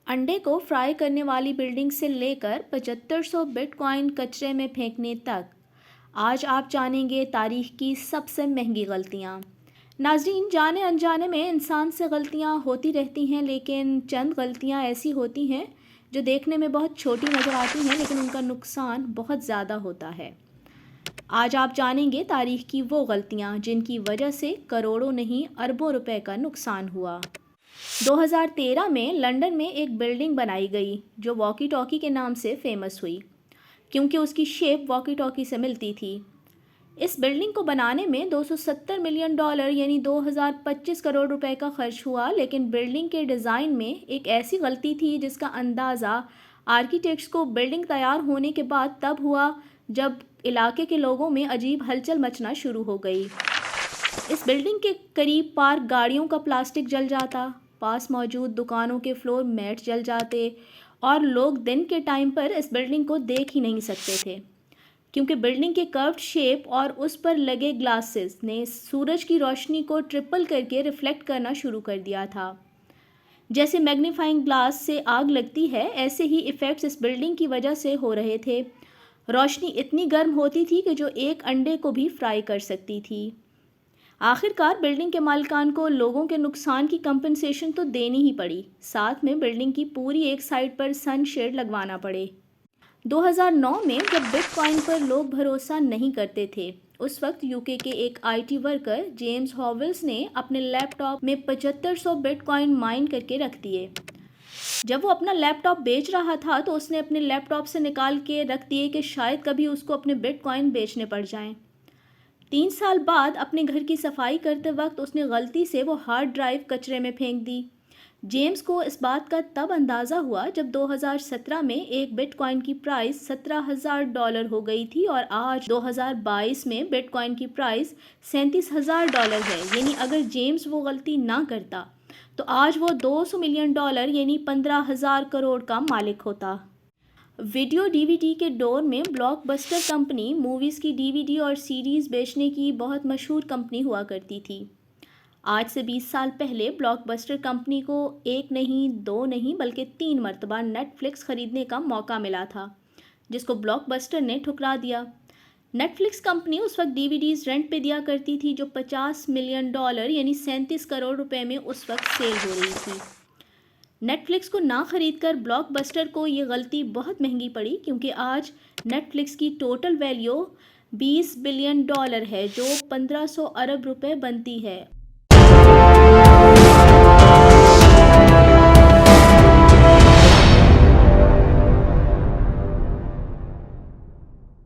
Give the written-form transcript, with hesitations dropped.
अंडे को फ्राई करने वाली बिल्डिंग से लेकर 7500 बिटकॉइन कचरे में फेंकने तक, आज आप जानेंगे तारीख की सबसे महंगी गलतियाँ। नाज़रीन, जाने अनजाने में इंसान से गलतियाँ होती रहती हैं, लेकिन चंद गलतियाँ ऐसी होती हैं जो देखने में बहुत छोटी नज़र आती हैं, लेकिन उनका नुकसान बहुत ज़्यादा होता है। आज आप जानेंगे तारीख की वो गलतियाँ जिनकी वजह से करोड़ों नहीं अरबों रुपए का नुकसान हुआ। 2013 में लंदन में एक बिल्डिंग बनाई गई जो वॉकी टॉकी के नाम से फेमस हुई, क्योंकि उसकी शेप वॉकी टॉकी से मिलती थी। इस बिल्डिंग को बनाने में 270 मिलियन डॉलर यानी 2025 करोड़ रुपए का खर्च हुआ, लेकिन बिल्डिंग के डिज़ाइन में एक ऐसी गलती थी जिसका अंदाज़ा आर्किटेक्ट्स को बिल्डिंग तैयार होने के बाद तब हुआ जब इलाके के लोगों में अजीब हलचल मचना शुरू हो गई। इस बिल्डिंग के करीब पार्क गाड़ियों का प्लास्टिक जल जाता, पास मौजूद दुकानों के फ्लोर मैट जल जाते और लोग दिन के टाइम पर इस बिल्डिंग को देख ही नहीं सकते थे, क्योंकि बिल्डिंग के कर्व्ड शेप और उस पर लगे ग्लासेस ने सूरज की रोशनी को ट्रिपल करके रिफ्लेक्ट करना शुरू कर दिया था। जैसे मैग्नीफाइंग ग्लास से आग लगती है, ऐसे ही इफ़ेक्ट्स इस बिल्डिंग की वजह से हो रहे थे। रोशनी इतनी गर्म होती थी कि जो एक अंडे को भी फ्राई कर सकती थी। आखिरकार बिल्डिंग के मालिकान को लोगों के नुकसान की कंपनसेशन तो देनी ही पड़ी, साथ में बिल्डिंग की पूरी एक साइड पर सनशेड लगवाना पड़े। 2009 में जब बिटकॉइन पर लोग भरोसा नहीं करते थे, उस वक्त यूके के एक आईटी वर्कर जेम्स हॉवेल्स ने अपने लैपटॉप में 7500 बिटकॉइन माइन करके रख दिए। जब वो अपना लैपटॉप बेच रहा था तो उसने अपने लैपटॉप से निकाल के रख दिए कि शायद कभी उसको अपने बिटकॉइन बेचने पड़ जाएं। 3 साल बाद अपने घर की सफाई करते वक्त उसने गलती से वो हार्ड ड्राइव कचरे में फेंक दी। जेम्स को इस बात का तब अंदाज़ा हुआ जब 2017 में एक बिटकॉइन की प्राइस $17,000 हो गई थी और आज 2022 में बिटकॉइन की प्राइस $37,000 है। यानी अगर जेम्स वो गलती ना करता तो आज वो $200 मिलियन यानी 15,000 करोड़ का मालिक होता। वीडियो डीवीडी के दौर में ब्लॉकबस्टर कंपनी मूवीज़ की डीवीडी और सीरीज़ बेचने की बहुत मशहूर कंपनी हुआ करती थी। आज से 20 साल पहले ब्लॉकबस्टर कंपनी को एक नहीं, दो नहीं, बल्कि 3 मरतबा नेटफ्लिक्स ख़रीदने का मौका मिला था, जिसको ब्लॉकबस्टर ने ठुकरा दिया। नेटफ्लिक्स कंपनी उस वक्त डीवीडीज़ रेंट पे दिया करती थी जो $50 मिलियन यानी 37 करोड़ रुपए में उस वक्त सेल हो रही थी। नेटफ्लिक्स को ना खरीदकर ब्लॉकबस्टर को ये गलती बहुत महंगी पड़ी, क्योंकि आज नेटफ्लिक्स की टोटल वैल्यू $20 बिलियन है, जो 1500 अरब रुपए बनती है।